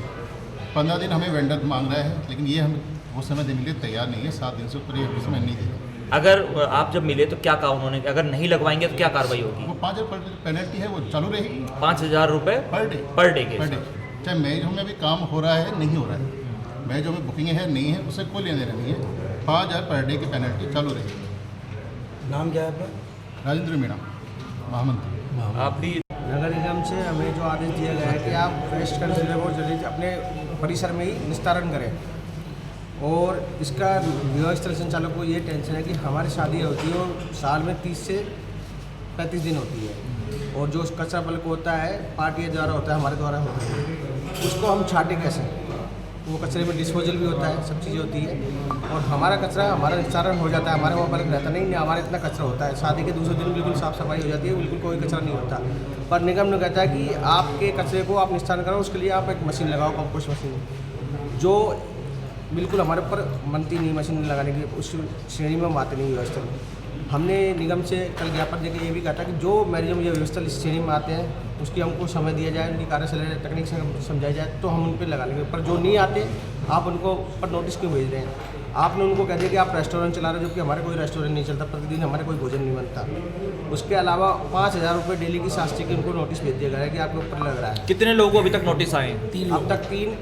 15 दिन हमें वेंडर मांग रहा है, लेकिन ये हम वो समय देने के लिए तैयार नहीं है। 7 दिन से ऊपर ये समय नहीं देगा। अगर आप जब मिले तो क्या कहा उन्होंने? अगर नहीं लगवाएंगे तो क्या कार्रवाई होगी? वो 5,000 पेनल्टी है, वो चालू रहेगी। 5,000 रुपये पर डे के? चाहे मैरिज होम में भी काम हो रहा है नहीं हो रहा है, मैरिज होम में बुकिंग है नहीं है, उससे कोई लेने देना नहीं है। 5,000 पर डे की पेनल्टी चालू रहेगी। नाम क्या है आपका? राजेंद्र मीणा, महामंत्री। आप भी नगर निगम से हमें जो आदेश दिया गया है कि आप वेस्ट कंटेनर को जल्दी अपने परिसर में ही निस्तारण करें। और इसका विवाह स्थल संचालक को ये टेंशन है कि हमारी शादी होती है और साल में 30 से 35 दिन होती है, और जो कचरा बल्क होता है पार्टियों द्वारा होता है, हमारे द्वारा होता है, उसको हम छाटे कैसे? वो कचरे में डिस्पोजल भी होता है, सब चीज़ें होती है, और हमारा कचरा हमारा निस्तारण हो जाता है, हमारे वहाँ बल्क रहता नहीं, हमारा इतना कचरा होता है। शादी के दूसरे दिन बिल्कुल साफ़ सफाई हो जाती है, बिल्कुल कोई कचरा नहीं होता। पर निगम ने कहता है कि आपके कचरे को आप निस्तारण करो, उसके लिए आप एक मशीन लगाओ, कंपोस्ट मशीन, जो बिल्कुल हमारे ऊपर मनती नहीं। मशीन लगाने की उस श्रेणी में हम आते नहीं व्यवस्था में। हमने निगम से कल ज्ञापन देकर ये भी कहा था कि जो मैरिज में ये व्यवस्था इस श्रेणी में आते हैं उसकी हमको समय दिया जाए, उनकी कार्यशैली तकनीक से समझाई जाए, तो हम उन पर लगा लेंगे। पर जो नहीं आते आप उनको पर नोटिस क्यों भेज रहे हैं? आपने उनको कह दिया कि आप रेस्टोरेंट चला रहे हो, जबकि हमारे कोई रेस्टोरेंट नहीं चलता, प्रतिदिन हमारे कोई भोजन नहीं बनता। उसके अलावा 5,000 रुपये डेली की शास्त्री की उनको नोटिस भेज दिया गया है कि आपके ऊपर लग रहा है। कितने लोगों को अभी तक नोटिस आए? अब तक 3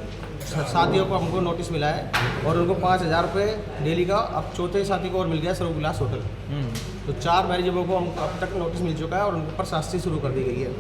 साथियों को हमको नोटिस मिला है, और उनको 5,000 रुपये डेली का। अब चौथे साथी को और मिल गया सर्वविलास होटल। तो 4 मैरिजों को हमको अब तक नोटिस मिल चुका है, और उनके ऊपर शास्त्री शुरू कर दी गई है।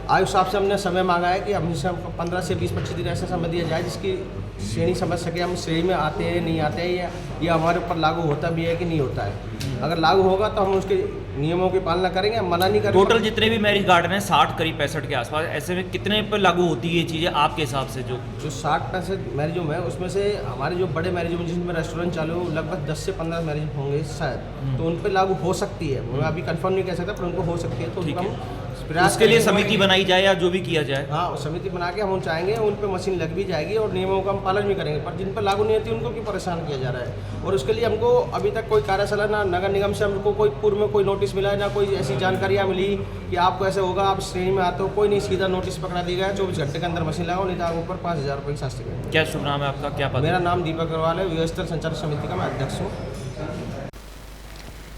आयुष साहब से हमने समय मांगा है कि हमसे हमको 15 से 20-25 दिन ऐसा समय दिया जाए जिसकी श्रेणी समझ सके, हम श्रेणी में आते हैं नहीं आते हैं, या हमारे ऊपर लागू होता भी है कि नहीं होता है। अगर लागू होगा तो हम उसके नियमों की पालना करेंगे, हम मना नहीं करेंगे। टोटल जितने भी मैरिज गार्डन हैं 60 करीब 65 के आसपास, ऐसे में कितने पर लागू होती है ये चीज़ें आपके हिसाब से? जो 60-65 मैरिज होम है उसमें से हमारे जो बड़े मैरिज होम जिसमें रेस्टोरेंट चालू हो, लगभग 10 से 15 मैरिज होंगे शायद, तो उन पर लागू हो सकती है। मैं अभी कंफर्म नहीं कह सकता, पर उनको हो सकती है। तो ठीक उनका है, प्रयास उसके लिए करेंगे। समिति बनाई जाए या जो भी किया जाए। हाँ, समिति बना के हम चाहेंगे, उन पर मशीन लग भी जाएगी और नियमों का हम पालन भी करेंगे, पर जिन पर लागू नहीं होती उनको क्यों परेशान किया जा रहा है। और उसके लिए हमको अभी तक कोई कार्यशाला ना नगर निगम से हमको कोई पूर्व में कोई नोटिस मिला है, ना कोई ऐसी जानकारियाँ मिली कि आपको ऐसे होगा, आप श्रेणी में आते हो, कोई नहीं, सीधा नोटिस पकड़ा दिया गया 24 घंटे के अंदर मशीन लगाओ, नहीं तो आप ऊपर 5,000 रुपये की शास्ति करेंगे। क्या शुभ नाम है आपका, क्या पद? मेरा नाम दीपक अग्रवाल है, व्यवस्था संचालन समिति का मैं अध्यक्ष हूँ।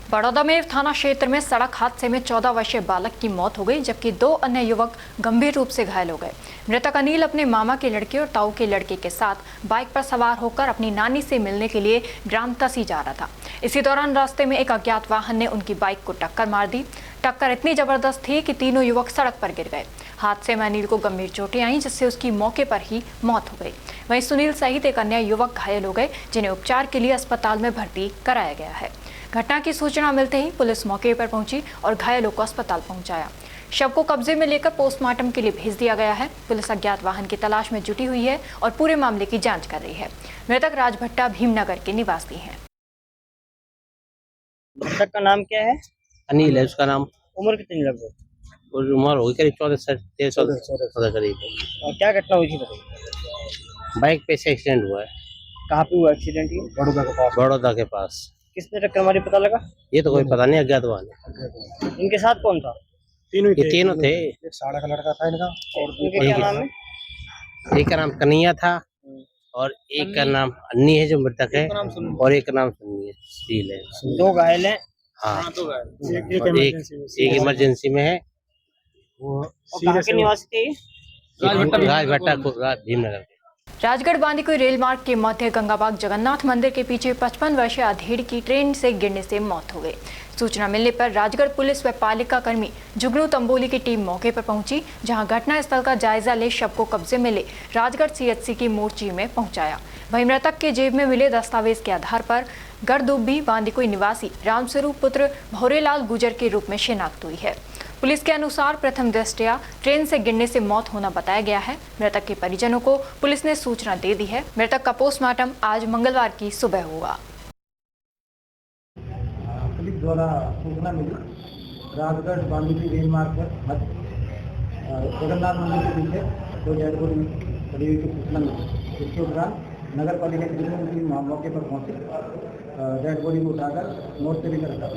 बड़ौदा में थाना क्षेत्र में सड़क हादसे में 14 वर्षीय बालक की मौत हो गई, जबकि 2 अन्य युवक गंभीर रूप से घायल हो गए। मृतक अनिल अपने मामा के लड़के और ताऊ के लड़के के साथ बाइक पर सवार होकर अपनी नानी से मिलने के लिए ग्राम तसी जा रहा था। इसी दौरान रास्ते में एक अज्ञात वाहन ने उनकी बाइक को टक्कर मार दी। टक्कर इतनी जबरदस्त थी कि तीनों युवक सड़क पर गिर गए। हादसे में अनिल को गंभीर चोटें आईं, जिससे उसकी मौके पर ही मौत हो गई। वहीं सुनील सहित एक अन्य युवक घायल हो गए, जिन्हें उपचार के लिए अस्पताल में भर्ती कराया गया है। घटना की सूचना मिलते ही पुलिस मौके पर पहुंची और घायलों को अस्पताल पहुंचाया। शव को कब्जे में लेकर पोस्टमार्टम के लिए भेज दिया गया है। पुलिस अज्ञात वाहन की तलाश में जुटी हुई है और पूरे मामले की जांच कर रही है। मृतक राजभट्टा भीमनगर के निवासी हैं। मृतक का नाम क्या है? अनिल है उसका नाम। उम्र कितनी लगभग? और उम्र होगी करीब 14 करीब। क्या घटना हुई थी बताइए। बाइक पे से एक्सीडेंट हुआ है। कहाँ पे हुआ एक्सीडेंट? बड़ौदा के पास। किसने टक्कर मारी पता लगा? ये तो कोई पता नहीं, अज्ञात वाहन है। इनके साथ कौन था? ये तीनों थे। एक साड़ा का लड़का था इनका, और इनके क्या नाम है? एक का नाम कन्हैया था और एक का नाम अन्नी है जो मृतक है, और एक का नाम सुन्नी है, सील है। 2 घायल हैं। हाँ, एक इमरजेंसी में है। कहाँ के निवासी थे? राजभट्टा भीमनगर। राजगढ़ बांदीकुई रेल मार्ग के मध्य गंगाबाग जगन्नाथ मंदिर के पीछे 55 वर्षीय अधेड़ की ट्रेन से गिरने से मौत हो गई। सूचना मिलने पर राजगढ़ पुलिस व पालिका कर्मी जुगनू तंबोली की टीम मौके पर पहुंची, जहां घटनास्थल का जायजा ले शव को कब्जे में ले राजगढ़ सीएचसी की मोर्ची में पहुंचाया। वहीं मृतक के जेब में मिले दस्तावेज के आधार पर गढ़दुब्बी बांदीकुई निवासी रामस्वरूप पुत्र भौरेलाल गुजर के रूप में शिनाख्त हुई है। पुलिस के अनुसार प्रथम दृष्टया ट्रेन से गिरने से मौत होना बताया गया है। मृतक के परिजनों को पुलिस ने सूचना दे दी है। मृतक का पोस्टमार्टम आज मंगलवार की सुबह हुआ। पुलिस द्वारा सूचना मिली, राजगढ़ बांदीकुई रेल मार्ग पर जगन्नाथ मंदिर के पीछे 2 डेड बॉडी पड़ी हुई की सूचना मिली। इसके उपरांत नगर पालिका की टीम मौके पर पहुंची, डेड बॉडी को उठाकर मोर्चरी में रखा।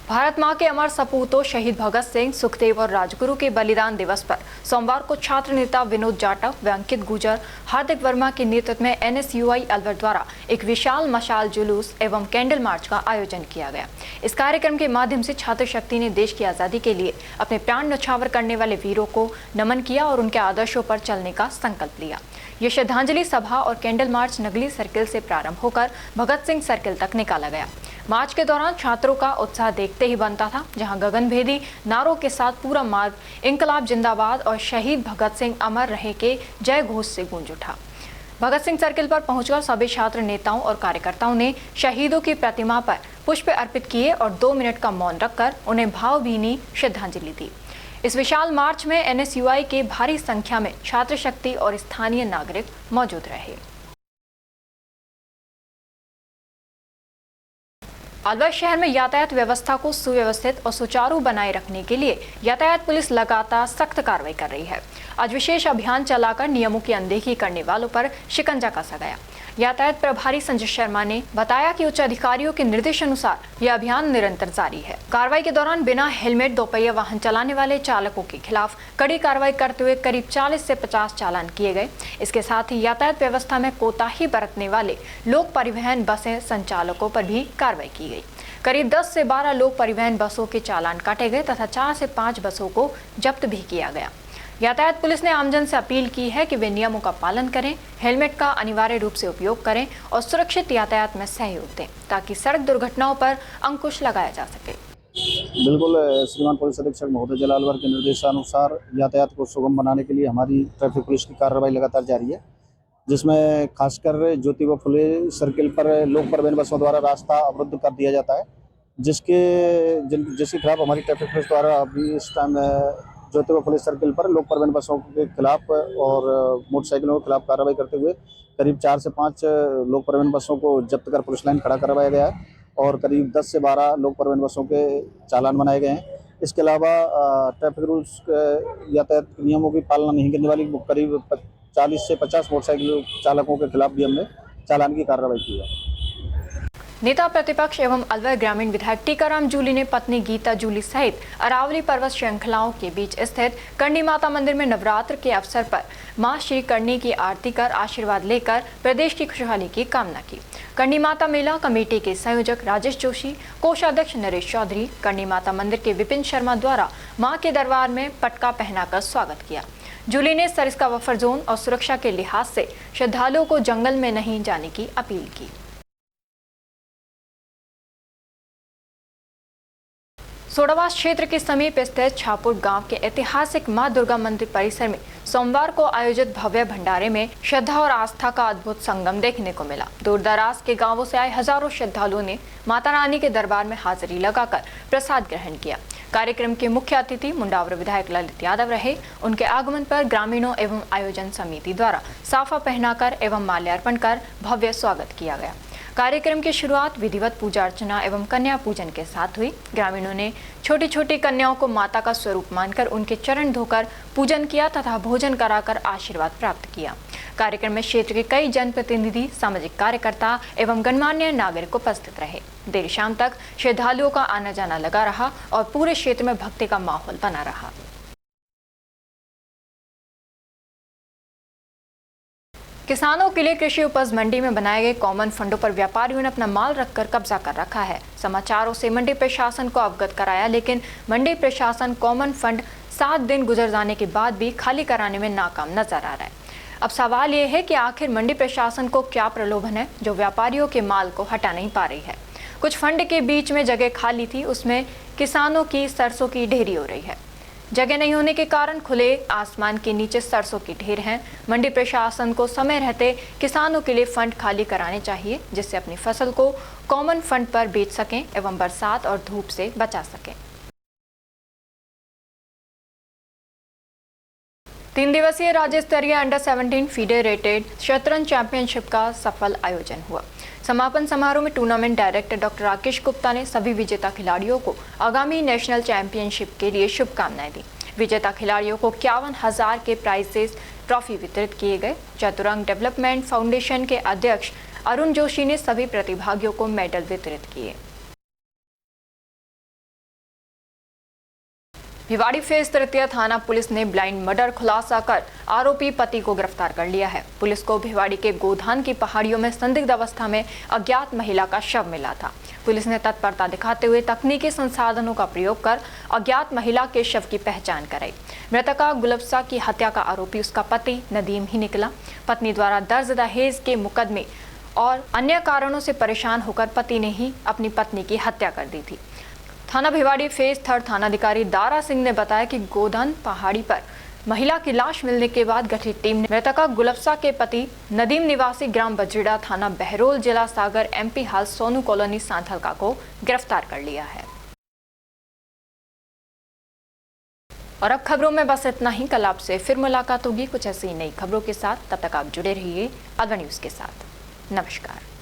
भारत मां के अमर सपूतों शहीद भगत सिंह, सुखदेव और राजगुरु के बलिदान दिवस पर सोमवार को छात्र नेता विनोद जाटव व अंकित गुर्जर, हार्दिक वर्मा के नेतृत्व में एनएसयूआई अलवर द्वारा एक विशाल मशाल जुलूस एवं कैंडल मार्च का आयोजन किया गया। इस कार्यक्रम के माध्यम से छात्र शक्ति ने देश की आज़ादी के लिए अपने प्राण न्यौछावर करने वाले वीरों को नमन किया और उनके आदर्शों पर चलने का संकल्प लिया। ये श्रद्धांजलि सभा और कैंडल मार्च नगली सर्किल से प्रारंभ होकर भगत सिंह सर्किल तक निकाला गया। मार्च के दौरान छात्रों का उत्साह देखते ही बनता था, जहां गगनभेदी नारों के साथ पूरा मार्ग इंकलाब जिंदाबाद और शहीद भगत सिंह अमर रहे के जय घोष से गूंज उठा। भगत सिंह सर्किल पर पहुंचकर सभी छात्र नेताओं और कार्यकर्ताओं ने शहीदों की प्रतिमा पर पुष्प अर्पित किए और 2 मिनट का मौन रखकर उन्हें भावभीनी श्रद्धांजलि दी। इस विशाल मार्च में एनएसयूआई के भारी संख्या में छात्र शक्ति और स्थानीय नागरिक मौजूद रहे। अलवर शहर में यातायात व्यवस्था को सुव्यवस्थित और सुचारू बनाए रखने के लिए यातायात पुलिस लगातार सख्त कार्रवाई कर रही है। आज विशेष अभियान चलाकर नियमों की अनदेखी करने वालों पर शिकंजा कसा गया। यातायात प्रभारी संजय शर्मा ने बताया कि उच्च अधिकारियों के निर्देशानुसार यह अभियान निरंतर जारी है। कार्रवाई के दौरान बिना हेलमेट दोपहिया वाहन चलाने वाले चालकों के खिलाफ कड़ी कार्रवाई करते हुए करीब 40 से 50 चालान किए गए। इसके साथ ही यातायात व्यवस्था में कोताही बरतने वाले लोक परिवहन बसें संचालकों पर भी कार्रवाई की गई। करीब 10 से 12 लोक परिवहन बसों के चालान काटे गए तथा 4 से 5 बसों को जब्त भी किया गया। यातायात पुलिस ने आमजन से अपील की है कि वे नियमों का पालन करें, हेलमेट का अनिवार्य रूप से उपयोग करें और सुरक्षित यातायात में सहयोग दें, ताकि सड़क दुर्घटनाओं पर अंकुश लगाया जा सके। बिल्कुल, श्रीमान पुलिस अधीक्षक महोदय जिला अलवर के निर्देशानुसार यातायात को सुगम बनाने के लिए हमारी ट्रैफिक पुलिस की कार्रवाई लगातार जारी है। जिसमें खासकर ज्योतिबा फुले सर्किल पर लोक परिवहन बसों द्वारा रास्ता अवरुद्ध कर दिया जाता है, जिसके खिलाफ हमारी ट्रैफिक पुलिस द्वारा अभी इस टाइम ज्योतिबा फुले सर्किल पर लोक परिवहन बसों के खिलाफ और मोटरसाइकिलों के खिलाफ कार्रवाई करते हुए करीब 4 से 5 लोक परिवहन बसों को जब्त कर पुलिस लाइन खड़ा करवाया गया है और करीब 10 से 12 लोक परिवहन बसों के चालान बनाए गए हैं। इसके अलावा ट्रैफिक रूल्स यातायात नियमों की पालना नहीं करने वाली करीब 40 से 50 मोटरसाइकिल चालकों के खिलाफ भी हमने चालान की कार्रवाई की है। नेता प्रतिपक्ष एवं अलवर ग्रामीण विधायक टीकाराम जूली ने पत्नी गीता जूली सहित अरावली पर्वत श्रृंखलाओं के बीच स्थित करणी माता मंदिर में नवरात्र के अवसर पर मां श्री करणी की आरती कर आशीर्वाद लेकर प्रदेश की खुशहाली की कामना की। करणी माता मेला कमेटी के संयोजक राजेश जोशी, कोषाध्यक्ष नरेश चौधरी, करणी माता मंदिर के विपिन शर्मा द्वारा मां के दरबार में पटका पहनाकर स्वागत किया। जूली ने सरिस्का बफर जोन और सुरक्षा के लिहाज से श्रद्धालुओं को जंगल में नहीं जाने की अपील की। सोडावास क्षेत्र के समीप स्थित छापुर गांव के ऐतिहासिक मां दुर्गा मंदिर परिसर में सोमवार को आयोजित भव्य भंडारे में श्रद्धा और आस्था का अद्भुत संगम देखने को मिला। दूर दराज के गांवों से आए हजारों श्रद्धालुओं ने माता रानी के दरबार में हाजिरी लगाकर प्रसाद ग्रहण किया। कार्यक्रम के मुख्य अतिथि मुंडावर विधायक ललित यादव रहे। उनके आगमन पर ग्रामीणों एवं आयोजन समिति द्वारा साफा पहनाकर एवं माल्यार्पण कर भव्य स्वागत किया गया। कार्यक्रम की शुरुआत विधिवत पूजा अर्चना एवं कन्या पूजन के साथ हुई। ग्रामीणों ने छोटी छोटी कन्याओं को माता का स्वरूप मानकर उनके चरण धोकर पूजन किया तथा भोजन कराकर आशीर्वाद प्राप्त किया। कार्यक्रम में क्षेत्र के कई जनप्रतिनिधि, सामाजिक कार्यकर्ता एवं गणमान्य नागरिक उपस्थित रहे। देर शाम तक श्रद्धालुओं का आना जाना लगा रहा और पूरे क्षेत्र में भक्ति का माहौल बना रहा। किसानों के लिए कृषि उपज मंडी में बनाए गए कॉमन फंडों पर व्यापारियों ने अपना माल रखकर कब्जा कर रखा है। समाचारों से मंडी प्रशासन को अवगत कराया, लेकिन मंडी प्रशासन कॉमन फंड 7 दिन गुजर जाने के बाद भी खाली कराने में नाकाम नजर आ रहा है। अब सवाल ये है कि आखिर मंडी प्रशासन को क्या प्रलोभन है जो व्यापारियों के माल को हटा नहीं पा रही है। कुछ फंड के बीच में जगह खाली थी, उसमें किसानों की सरसों की ढेरी हो रही है। जगह नहीं होने के कारण खुले आसमान के नीचे सरसों की ढेर हैं। मंडी प्रशासन को समय रहते किसानों के लिए फंड खाली कराने चाहिए, जिससे अपनी फसल को कॉमन फंड पर बेच सकें एवं बरसात और धूप से बचा सकें। 3 दिवसीय राज्य स्तरीय अंडर 17 फीडरेटेड शतरंज चैंपियनशिप का सफल आयोजन हुआ। समापन समारोह में tournament director doctor Rakesh Gupta ने सभी विजेता खिलाड़ियों को आगामी नेशनल चैंपियनशिप के लिए शुभकामनाएं दी। विजेता खिलाड़ियों को 51,000 के प्राइजेस ट्रॉफी वितरित किए गए। चतुरंग डेवलपमेंट फाउंडेशन के अध्यक्ष अरुण जोशी ने सभी प्रतिभागियों को मेडल वितरित किए। भिवाड़ी फेज तृतीय थाना पुलिस ने ब्लाइंड मर्डर खुलासा कर आरोपी पति को गिरफ्तार कर लिया है। पुलिस को भिवाड़ी के गोधान की पहाड़ियों में संदिग्ध अवस्था में अज्ञात महिला का शव मिला था। पुलिस ने तत्परता दिखाते हुए तकनीकी संसाधनों का प्रयोग कर अज्ञात महिला के शव की पहचान कराई। मृतका गुलबसा की हत्या का आरोपी उसका पति नदीम ही निकला। पत्नी द्वारा दर्ज दहेज के मुकदमे और अन्य कारणों से परेशान होकर पति ने ही अपनी पत्नी की हत्या कर दी थी। थाना भिवाड़ी फेज 3 थानाधिकारी दारा सिंह ने बताया कि गोधान पहाड़ी पर महिला की लाश मिलने के बाद गठित टीम ने मृतका गुलबसा के पति नदीम निवासी ग्राम बजरीड़ा थाना बहरोल जिला सागर MP हाल सोनू कॉलोनी सांथलका को गिरफ्तार कर लिया है। और अब खबरों में बस इतना ही। कल आपसे फिर मुलाकात होगी कुछ ऐसी नई खबरों के साथ। तब तक आप जुड़े रहिए अगर न्यूज के साथ। नमस्कार।